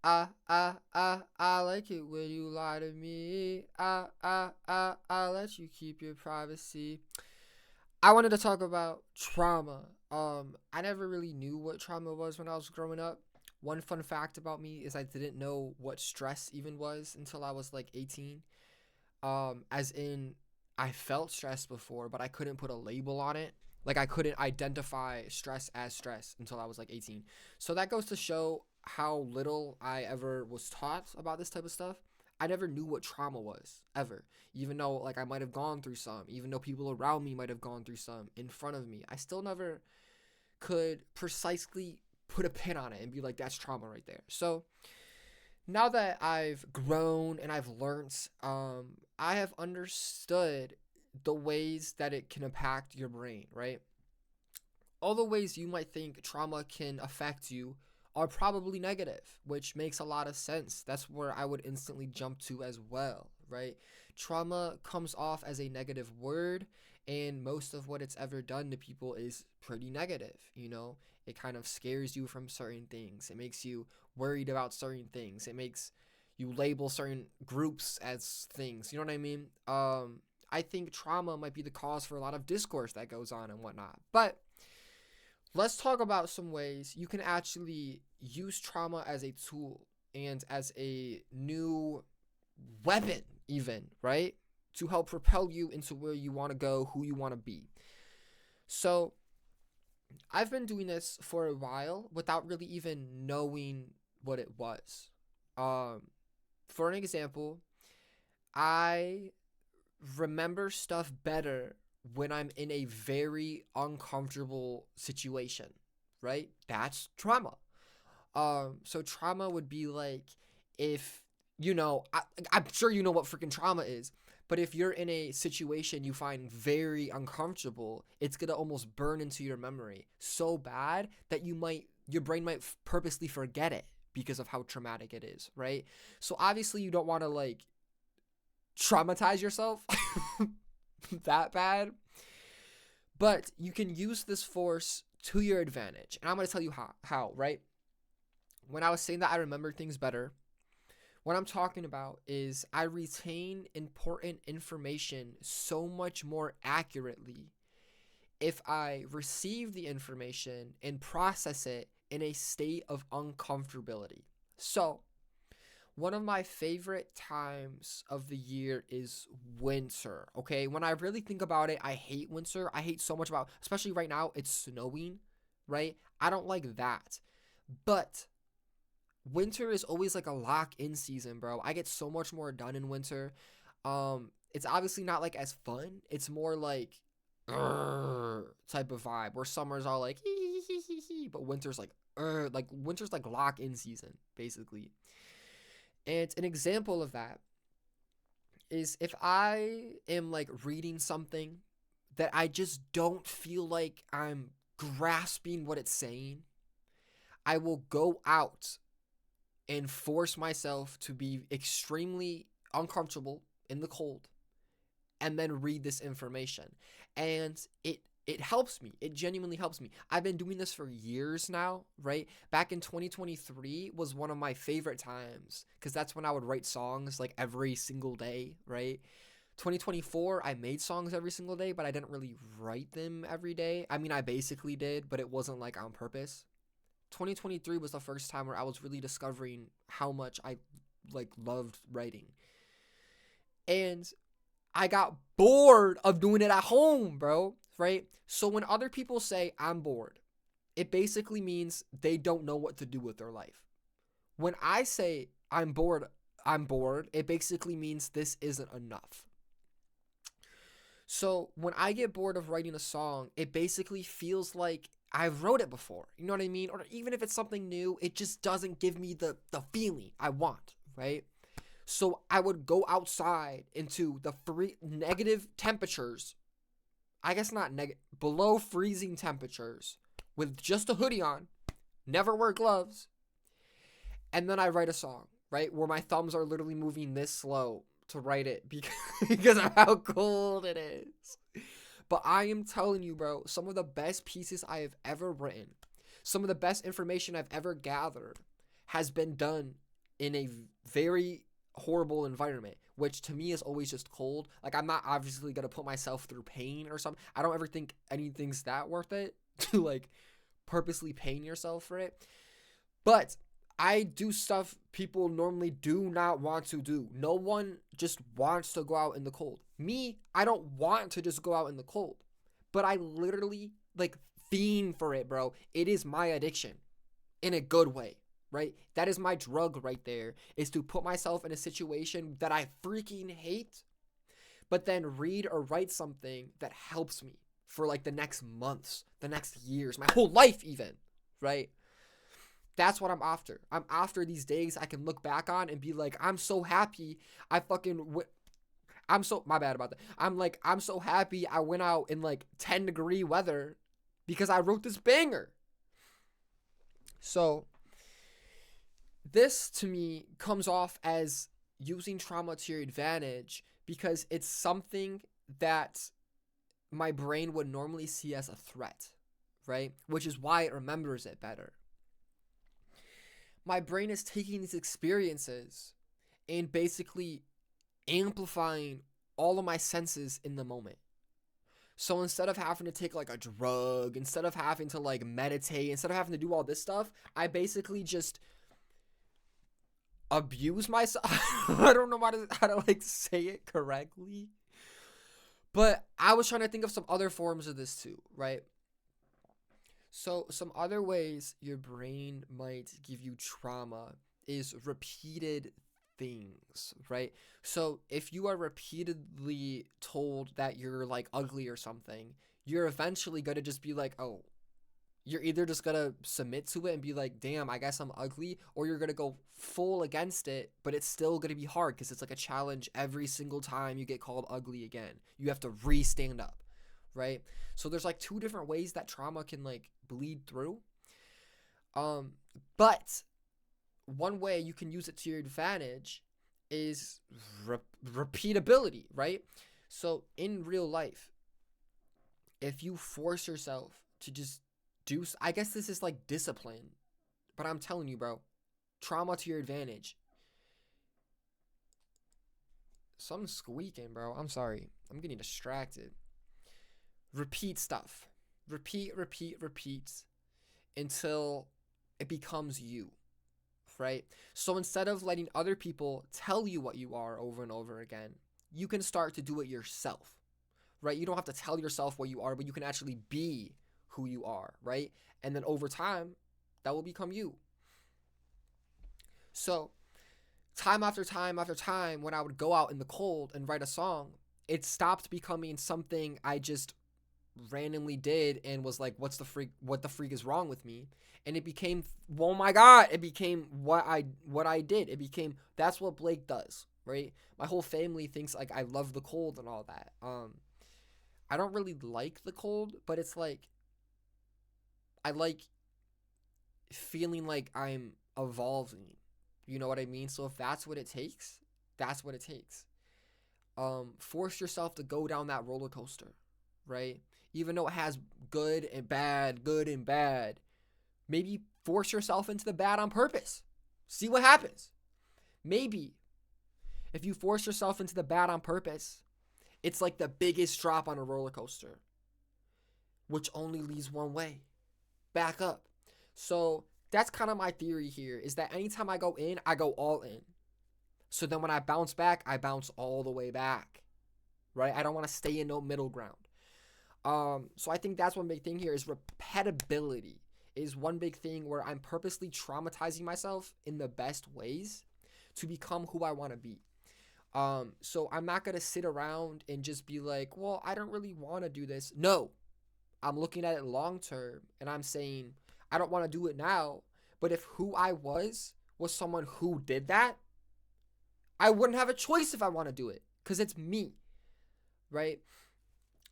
I like it when you lie to me. I let you keep your privacy. I wanted to talk about trauma. I never really knew what trauma was when I was growing up. One fun fact about me is I didn't know what stress even was until I was like 18. As in, I felt stress before, but I couldn't put a label on it. Like, I couldn't identify stress as stress until I was like 18. So that goes to show how little I ever was taught about this type of stuff. I never knew what trauma was ever, even though like I might have gone through some, even though people around me might have gone through some in front of me. I still never could precisely put a pin on it and be like, that's trauma right there. So now that I've grown and I've learned, I have understood the ways that it can impact your brain, right? All the ways you might think trauma can affect you are probably negative, which makes a lot of sense. That's where I would instantly jump to as well, right? Trauma comes off as a negative word, and most of what it's ever done to people is pretty negative, you know? It kind of scares you from certain things. It makes you worried about certain things. It makes you label certain groups as things. You know what I mean? I think trauma might be the cause for a lot of discourse that goes on and whatnot. But let's talk about some ways you can actually use trauma as a tool and as a new weapon, even, right? To help propel you into where you want to go, who you want to be. So, I've been doing this for a while without really even knowing what it was. Um, for an example, I remember stuff better when I'm in a very uncomfortable situation, right? That's trauma. So trauma would be like if I'm sure you know what freaking trauma is, but if you're in a situation you find very uncomfortable, it's gonna almost burn into your memory so bad that your brain might purposely forget it because of how traumatic it is, right? So obviously you don't want to like traumatize yourself that bad, but you can use this force to your advantage. And I'm going to tell you how, right? When I was saying that I remember things better, what I'm talking about is I retain important information so much more accurately if I receive the information and process it in a state of uncomfortability. So, one of my favorite times of the year is winter, okay? When I really think about it, I hate winter. I hate so much about, especially right now, it's snowing, right? I don't like that. But winter is always like a lock-in season, bro. I get so much more done in winter. It's obviously not like as fun. It's more like type of vibe where summer's all like hee hee hee hee, but winter's like lock-in season, basically. And an example of that is if I am like reading something that I just don't feel like I'm grasping what it's saying, I will go out and force myself to be extremely uncomfortable in the cold and then read this information. And it helps me. It genuinely helps me. I've been doing this for years now, right? Back in 2023 was one of my favorite times because that's when I would write songs like every single day, right? 2024, I made songs every single day, but I didn't really write them every day. I mean, I basically did, but it wasn't like on purpose. 2023 was the first time where I was really discovering how much I like loved writing. And I got bored of doing it at home, bro, right? So when other people say I'm bored, it basically means they don't know what to do with their life. When I say I'm bored, it basically means this isn't enough. So when I get bored of writing a song, it basically feels like I've wrote it before. You know what I mean? Or even if it's something new, it just doesn't give me the feeling I want, right? So I would go outside into the negative temperatures. I guess not below freezing temperatures with just a hoodie on, never wear gloves. And then I write a song, right? Where my thumbs are literally moving this slow to write it because of how cold it is. But I am telling you, bro, some of the best pieces I have ever written, some of the best information I've ever gathered has been done in a very horrible environment, which to me is always just cold. Like, I'm not obviously gonna put myself through pain or something. I don't ever think anything's that worth it to like purposely pain yourself for it. But I do stuff people normally do not want to do. No one just wants to go out in the cold. Me, I don't want to just go out in the cold. But I literally like fiend for it, bro. It is my addiction in a good way, right? That is my drug right there, is to put myself in a situation that I freaking hate, but then read or write something that helps me for like the next months, the next years, my whole life even, right? That's what I'm after. I'm after these days I can look back on and be like, I'm so happy I fucking I'm so, my bad about that. I'm so happy I went out in like 10-degree weather because I wrote this banger. So this to me comes off as using trauma to your advantage because it's something that my brain would normally see as a threat, right? Which is why it remembers it better. My brain is taking these experiences and basically amplifying all of my senses in the moment. So instead of having to take like a drug, instead of having to like meditate, instead of having to do all this stuff, I basically just abuse myself. I don't know how to like say it correctly. But I was trying to think of some other forms of this too, right? So some other ways your brain might give you trauma is repeated things, right? So if you are repeatedly told that you're like ugly or something, you're eventually going to just be like, oh, you're either just going to submit to it and be like, damn, I guess I'm ugly, or you're going to go full against it, but it's still going to be hard because it's like a challenge every single time you get called ugly again. You have to re-stand up, right? So there's like two different ways that trauma can like bleed through. But one way you can use it to your advantage is repeatability, right? So in real life, if you force yourself to just do, I guess this is like discipline, but I'm telling you, bro, trauma to your advantage. Something's squeaking, bro. I'm sorry. I'm getting distracted. Repeat stuff. Repeat until it becomes you, right? So instead of letting other people tell you what you are over and over again, you can start to do it yourself, right? You don't have to tell yourself what you are, but you can actually be who you are, right? And then over time, that will become you. So time after time after time, when I would go out in the cold and write a song, it stopped becoming something I just randomly did and was like, what the freak is wrong with me? And it became, oh my god, it became what I did. It became, that's what Blake does, right? My whole family thinks like I love the cold and all that. I don't really like the cold, but it's like I like feeling like I'm evolving. You know what I mean? So if that's what it takes, that's what it takes. Force yourself to go down that roller coaster, right? Even though it has good and bad. Maybe force yourself into the bad on purpose. See what happens. Maybe if you force yourself into the bad on purpose, it's like the biggest drop on a roller coaster, which only leads one way, back up. So that's kind of my theory here, is that anytime I go in, I go all in. So then when I bounce back, I bounce all the way back, right? I don't want to stay in no middle ground. So I think that's one big thing here, is repetibility is one big thing where I'm purposely traumatizing myself in the best ways to become who I want to be. So I'm not going to sit around and just be like, well, I don't really want to do this. No, I'm looking at it long term and I'm saying, I don't want to do it now, but if who I was someone who did that, I wouldn't have a choice if I want to do it because it's me, right?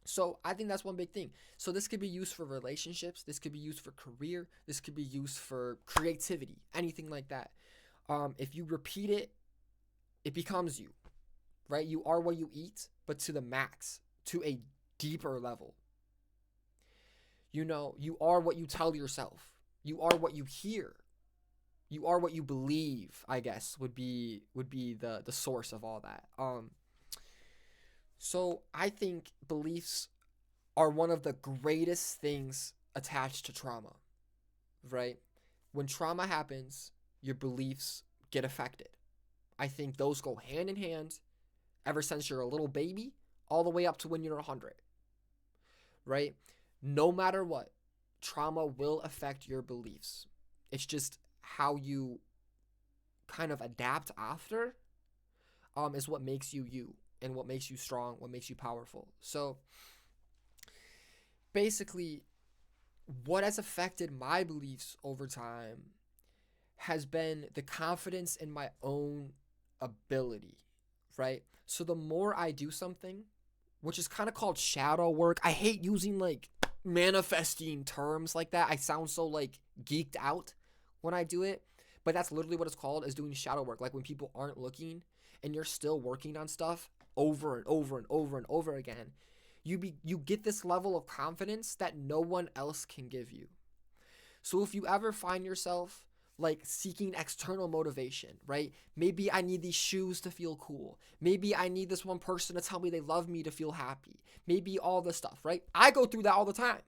So I think that's one big thing. So this could be used for relationships. This could be used for career. This could be used for creativity, anything like that. If you repeat it, it becomes you, right? You are what you eat, but to the max, to a deeper level. You know, you are what you tell yourself. You are what you hear. You are what you believe, I guess, would be the source of all that. So I think beliefs are one of the greatest things attached to trauma, right? When trauma happens, your beliefs get affected. I think those go hand in hand ever since you're a little baby all the way up to when you're 100, right? No matter what, trauma will affect your beliefs. It's just how you kind of adapt after is what makes you you and what makes you strong, what makes you powerful. So basically, what has affected my beliefs over time has been the confidence in my own ability, right? So the more I do something, which is kind of called shadow work. I hate using like manifesting terms like that. I sound so like geeked out when I do it, but that's literally what it's called, is doing shadow work. Like when people aren't looking and you're still working on stuff over and over and over and over again, you get this level of confidence that no one else can give you. So if you ever find yourself like seeking external motivation, right? Maybe I need these shoes to feel cool. Maybe I need this one person to tell me they love me to feel happy. Maybe all this stuff, right? I go through that all the time.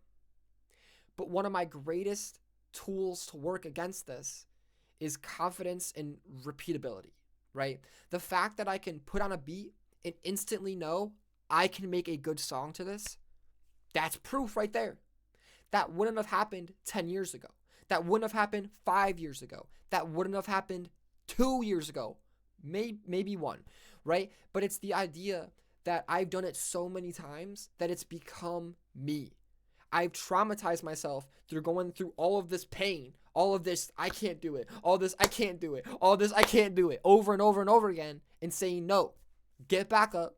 But one of my greatest tools to work against this is confidence and repeatability, right? The fact that I can put on a beat and instantly know I can make a good song to this, that's proof right there. That wouldn't have happened 10 years ago. That wouldn't have happened 5 years ago. That wouldn't have happened 2 years ago. Maybe one, right? But it's the idea that I've done it so many times that it's become me. I've traumatized myself through going through all of this pain, all of this, I can't do it, all this, I can't do it, all this, I can't do it, over and over and over again, and saying, no, get back up.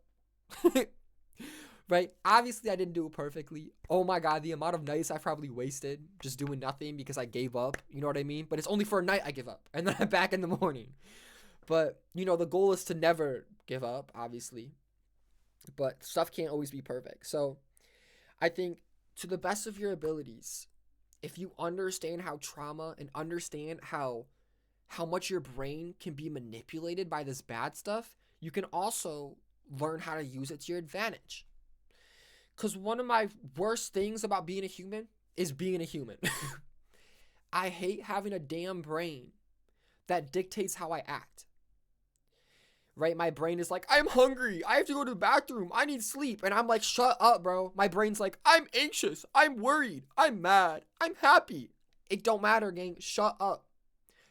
Right? Obviously, I didn't do it perfectly. Oh my God, the amount of nights I probably wasted just doing nothing because I gave up. You know what I mean? But it's only for a night I give up. And then I'm back in the morning. But, the goal is to never give up, obviously. But stuff can't always be perfect. So I think to the best of your abilities, if you understand how trauma and understand how much your brain can be manipulated by this bad stuff, you can also learn how to use it to your advantage. Because one of my worst things about being a human is being a human. I hate having a damn brain that dictates how I act. Right? My brain is like, I'm hungry. I have to go to the bathroom. I need sleep. And I'm like, shut up, bro. My brain's like, I'm anxious. I'm worried. I'm mad. I'm happy. It don't matter, gang. Shut up.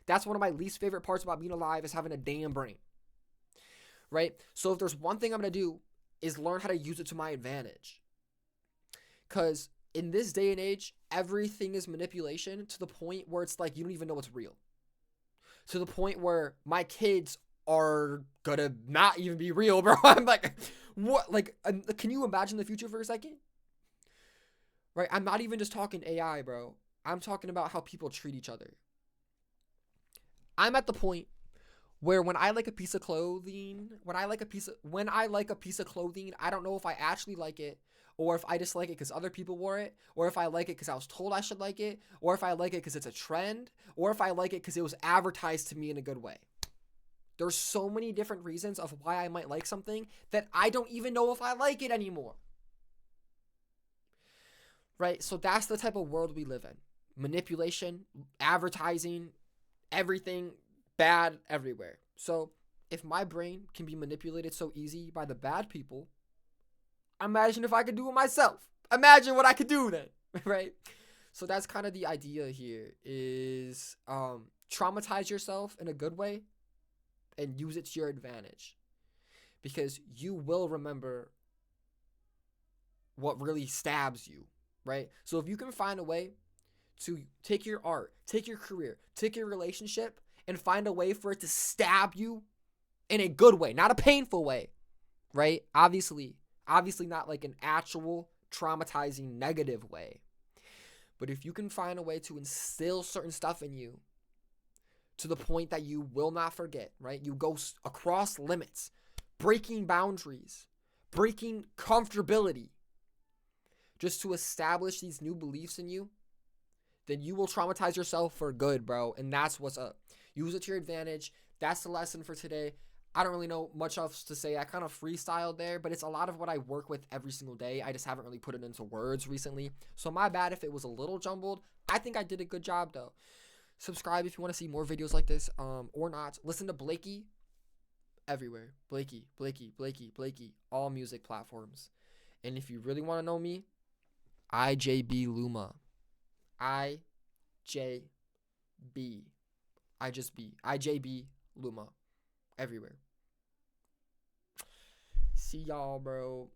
That's one of my least favorite parts about being alive, is having a damn brain. Right? So if there's one thing I'm going to do, is learn how to use it to my advantage. Because in this day and age, everything is manipulation to the point where it's like you don't even know what's real. To the point where my kids are gonna not even be real, bro. I'm like, what? Like, can you imagine the future for a second? Right? I'm not even just talking AI, bro. I'm talking about how people treat each other. I'm at the point where when I like a piece of clothing, I don't know if I actually like it, or if I just like it because other people wore it, or if I like it because I was told I should like it, or if I like it because it's a trend, or if I like it because it was advertised to me in a good way. There's so many different reasons of why I might like something that I don't even know if I like it anymore. Right? So that's the type of world we live in. Manipulation, advertising, everything bad everywhere. So if my brain can be manipulated so easy by the bad people, imagine if I could do it myself. Imagine what I could do then, right? So that's kind of the idea here, is traumatize yourself in a good way and use it to your advantage, because you will remember what really stabs you, right? So if you can find a way to take your art, take your career, take your relationship, and find a way for it to stab you in a good way, not a painful way, right? Obviously not like an actual traumatizing negative way. But if you can find a way to instill certain stuff in you to the point that you will not forget, right? You go across limits, breaking boundaries, breaking comfortability, just to establish these new beliefs in you, then you will traumatize yourself for good, bro. And that's what's up. Use it to your advantage. That's the lesson for today. I don't really know much else to say. I kind of freestyled there, but it's a lot of what I work with every single day. I just haven't really put it into words recently. So my bad if it was a little jumbled. I think I did a good job though. Subscribe if you want to see more videos like this, or not. Listen to Blakey everywhere. Blakey, all music platforms. And if you really want to know me, IJB Luma. IJB. IJB Luma. Everywhere. See y'all, bro.